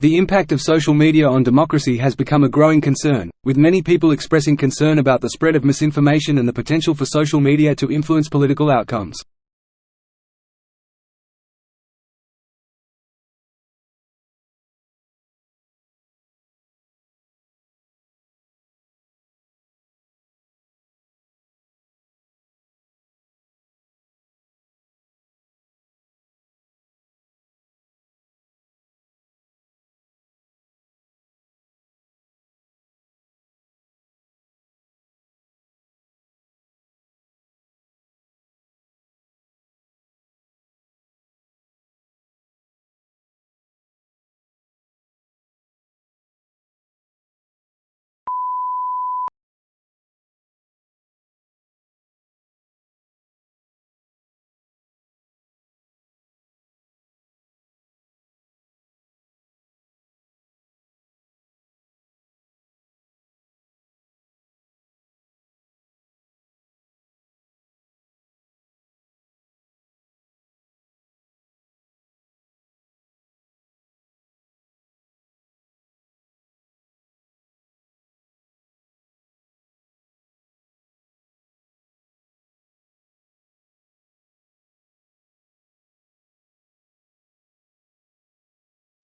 The impact of social media on democracy has become a growing concern, with many people expressing concern about the spread of misinformation and the potential for social media to influence political outcomes.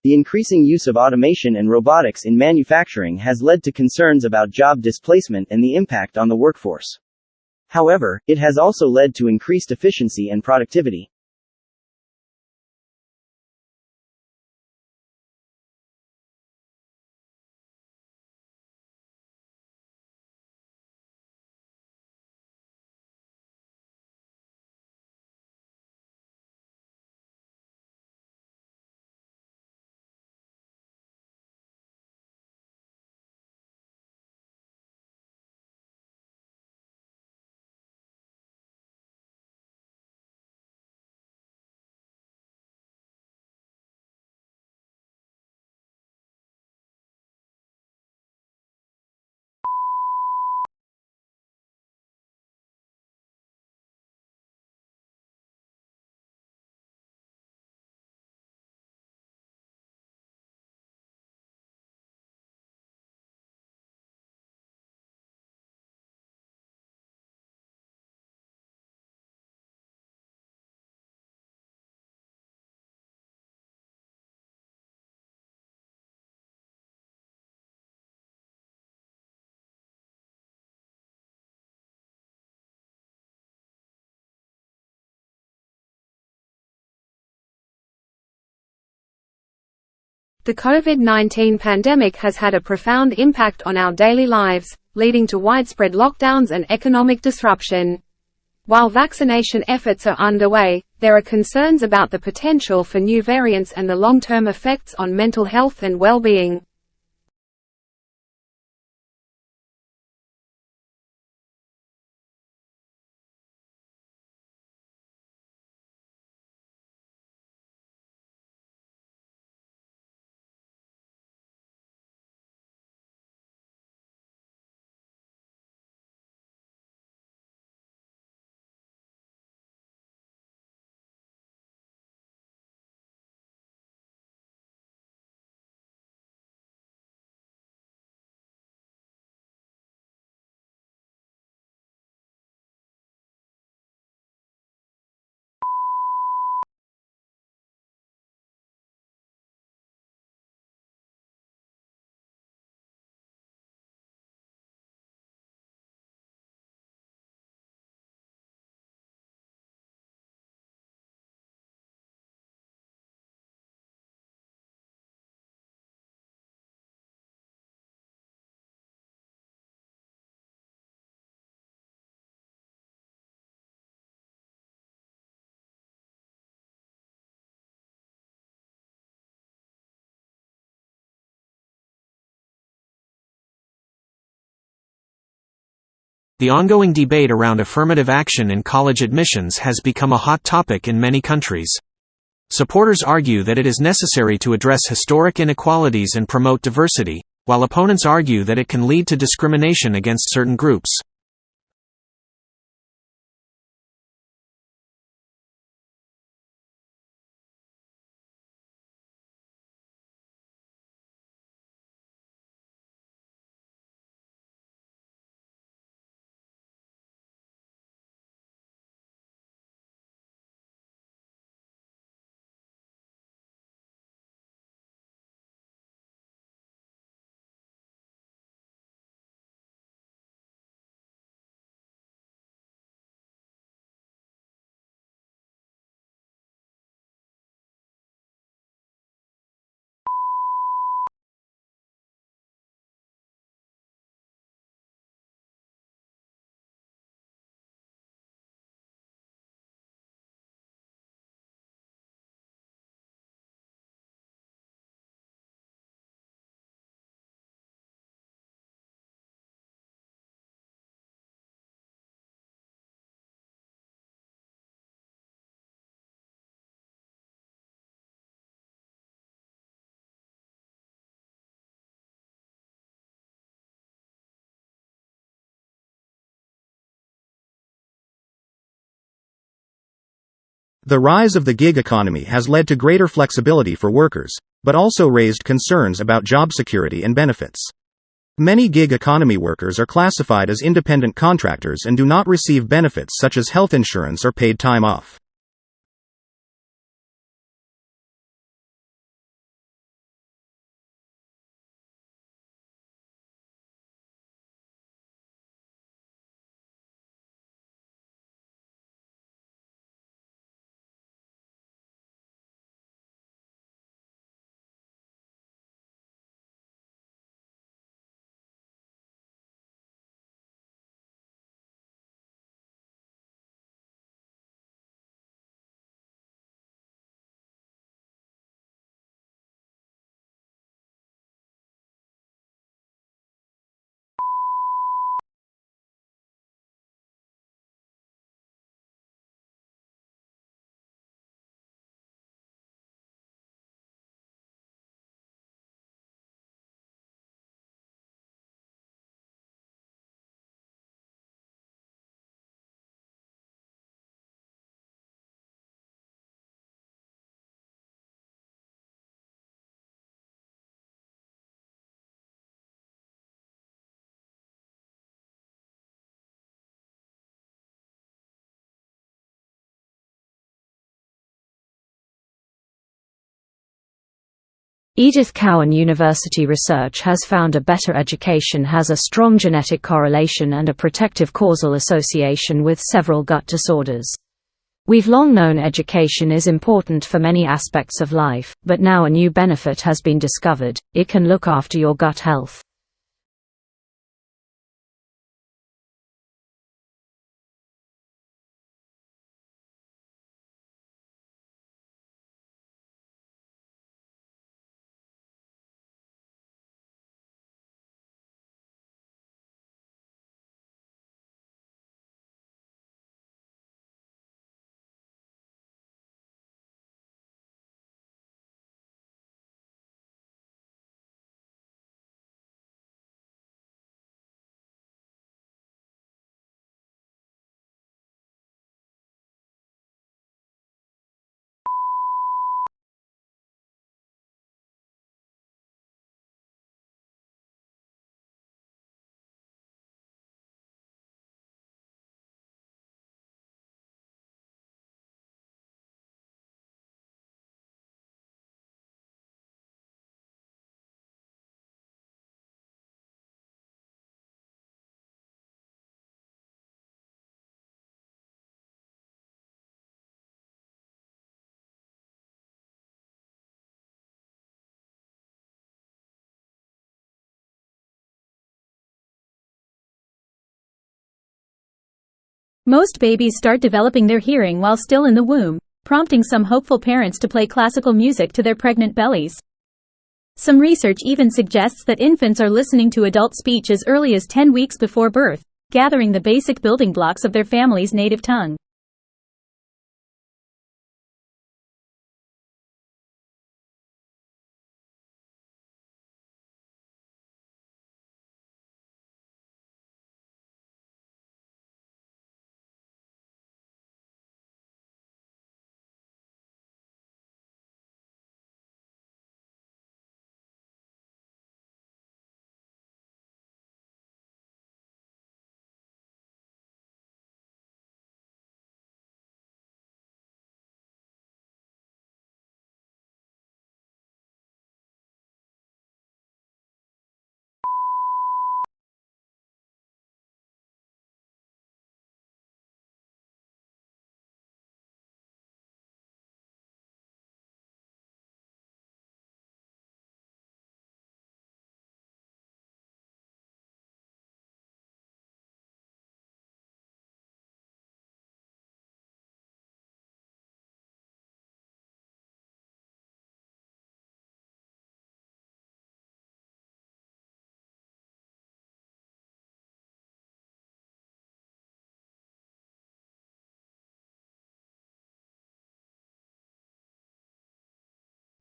The increasing use of automation and robotics in manufacturing has led to concerns about job displacement and the impact on the workforce. However, it has also led to increased efficiency and productivity. The COVID-19 pandemic has had a profound impact on our daily lives, leading to widespread lockdowns and economic disruption. While vaccination efforts are underway, there are concerns about the potential for new variants and the long-term effects on mental health and well-being. The ongoing debate around affirmative action in college admissions has become a hot topic in many countries. Supporters argue that it is necessary to address historic inequalities and promote diversity, while opponents argue that it can lead to discrimination against certain groups. The rise of the gig economy has led to greater flexibility for workers, but also raised concerns about job security and benefits. Many gig economy workers are classified as independent contractors and do not receive benefits such as health insurance or paid time off. Edith Cowan University research has found a better education has a strong genetic correlation and a protective causal association with several gut disorders. We've long known education is important for many aspects of life, but now a new benefit has been discovered: it can look after your gut health. Most babies start developing their hearing while still in the womb, prompting some hopeful parents to play classical music to their pregnant bellies. Some research even suggests that infants are listening to adult speech as early as 10 weeks before birth, gathering the basic building blocks of their family's native tongue.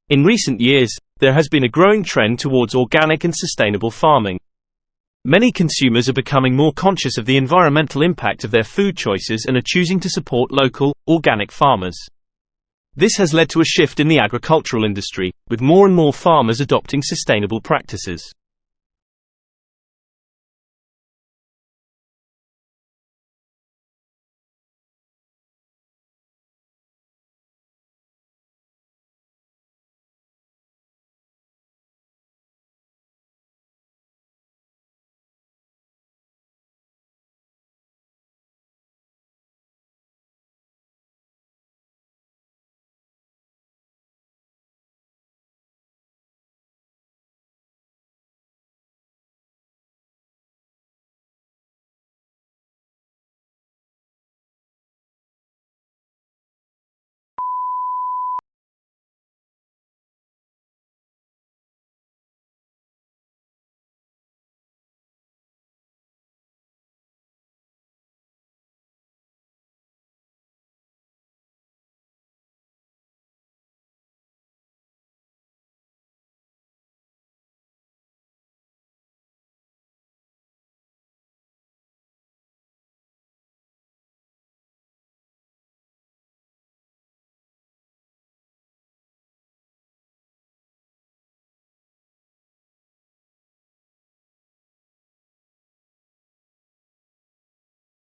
In recent years, there has been a growing trend towards organic and sustainable farming. Many consumers are becoming more conscious of the environmental impact of their food choices and are choosing to support local, organic farmers. This has led to a shift in the agricultural industry, with more and more farmers adopting sustainable practices.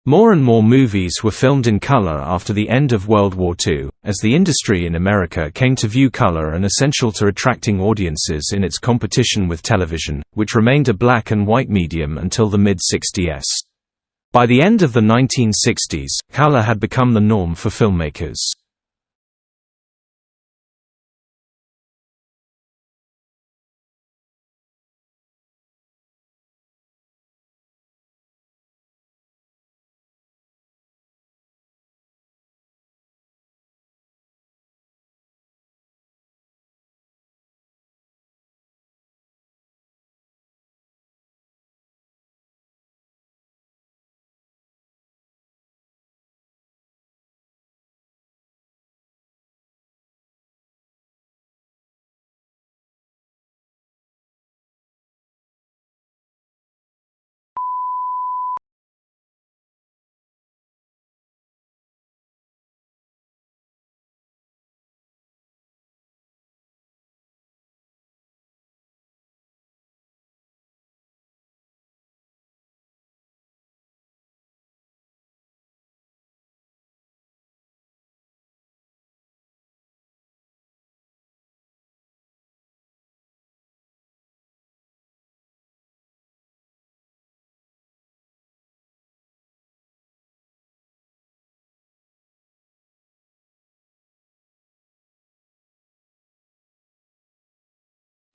More and more movies were filmed in color after the end of World War II, as the industry in America came to view color as essential to attracting audiences in its competition with television, which remained a black and white medium until the mid-60s. By the end of the 1960s, color had become the norm for filmmakers.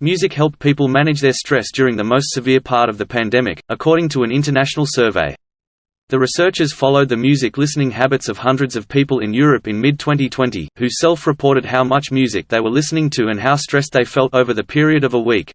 Music helped people manage their stress during the most severe part of the pandemic, according to an international survey. The researchers followed the music listening habits of hundreds of people in Europe in mid-2020, who self-reported how much music they were listening to and how stressed they felt over the period of a week.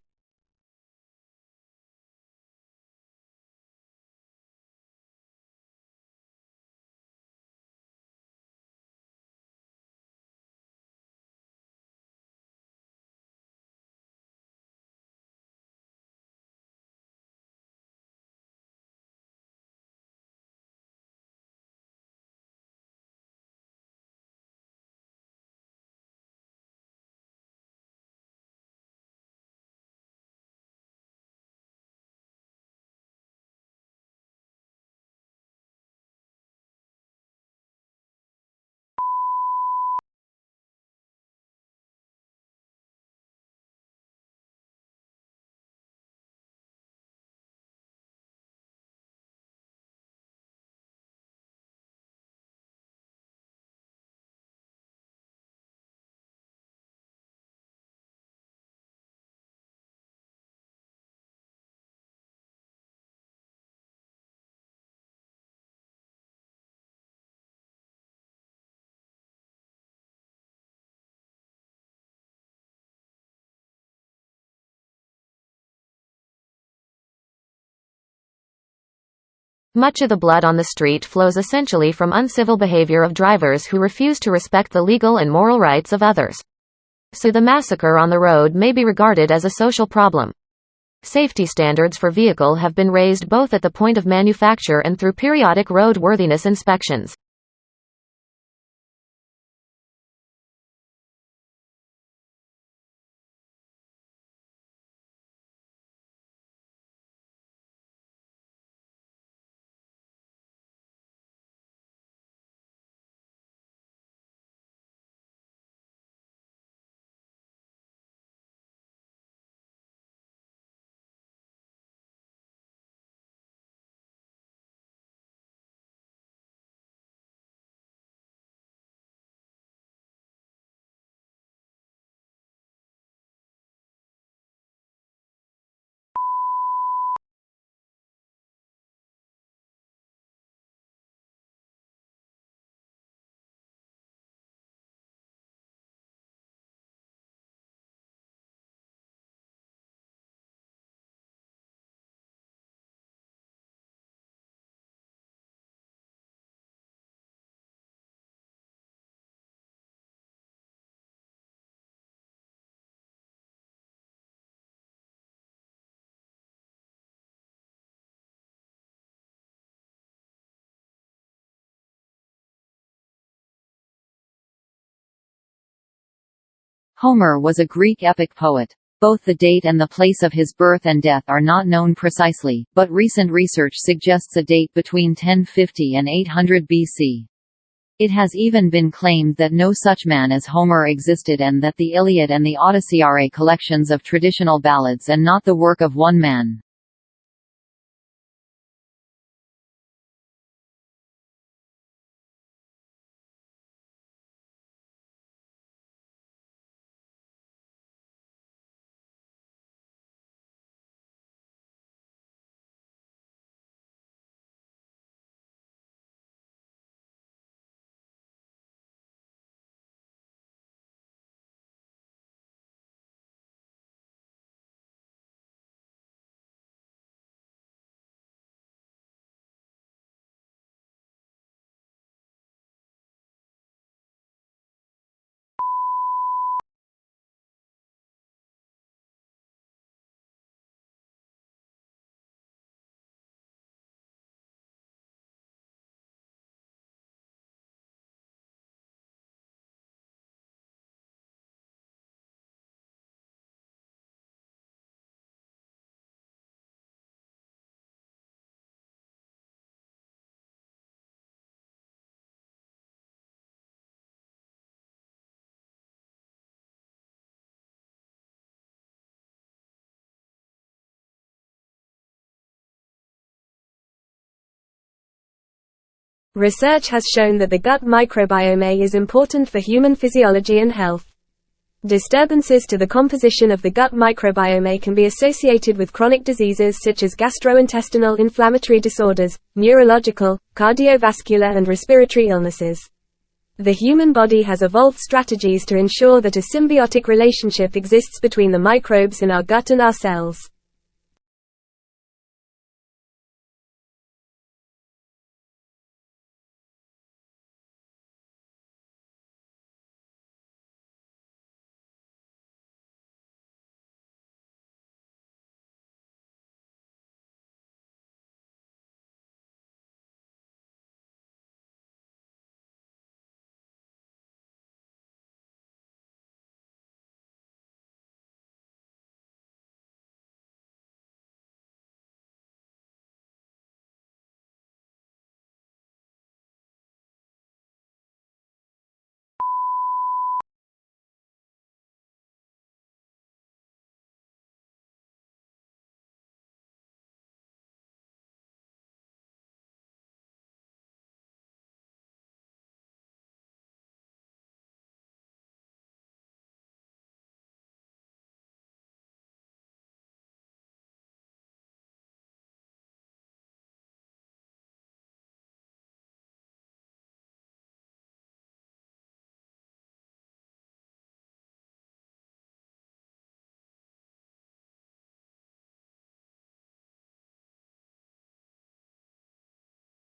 Much of the blood on the street flows essentially from uncivil behavior of drivers who refuse to respect the legal and moral rights of others. So the massacre on the road may be regarded as a social problem. Safety standards for vehicle have been raised both at the point of manufacture and through periodic road worthiness inspections. Homer was a Greek epic poet. Both the date and the place of his birth and death are not known precisely, but recent research suggests a date between 1050 and 800 BC. It has even been claimed that no such man as Homer existed and that the Iliad and the Odyssey are collections of traditional ballads and not the work of one man. Research has shown that the gut microbiome is important for human physiology and health. Disturbances to the composition of the gut microbiome can be associated with chronic diseases such as gastrointestinal inflammatory disorders, neurological, cardiovascular and respiratory illnesses. The human body has evolved strategies to ensure that a symbiotic relationship exists between the microbes in our gut and our cells.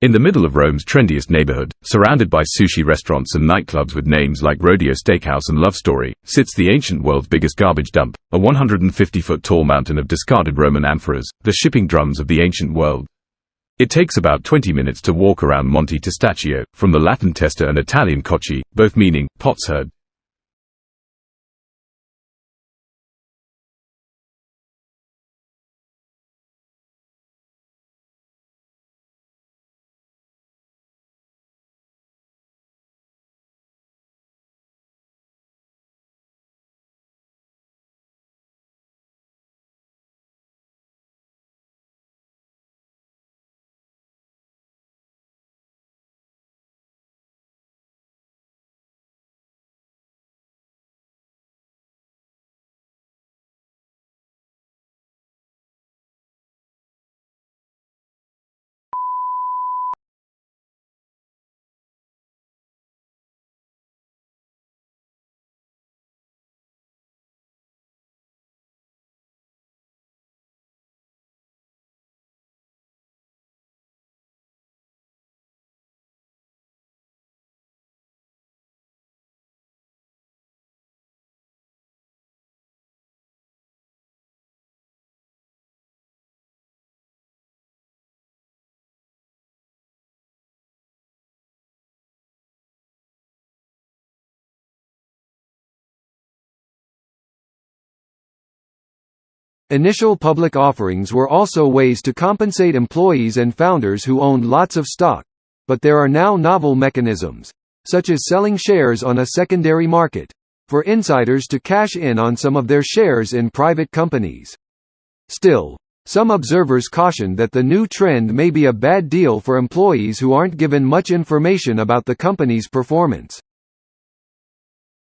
In the middle of Rome's trendiest neighborhood, surrounded by sushi restaurants and nightclubs with names like Rodeo Steakhouse and Love Story, sits the ancient world's biggest garbage dump, a 150-foot-tall mountain of discarded Roman amphoras, the shipping drums of the ancient world. It takes about 20 minutes to walk around Monte Testaccio, from the Latin testa and Italian cocci, both meaning potsherd. Initial public offerings were also ways to compensate employees and founders who owned lots of stock, but there are now novel mechanisms, such as selling shares on a secondary market, for insiders to cash in on some of their shares in private companies. Still, some observers caution that the new trend may be a bad deal for employees who aren't given much information about the company's performance.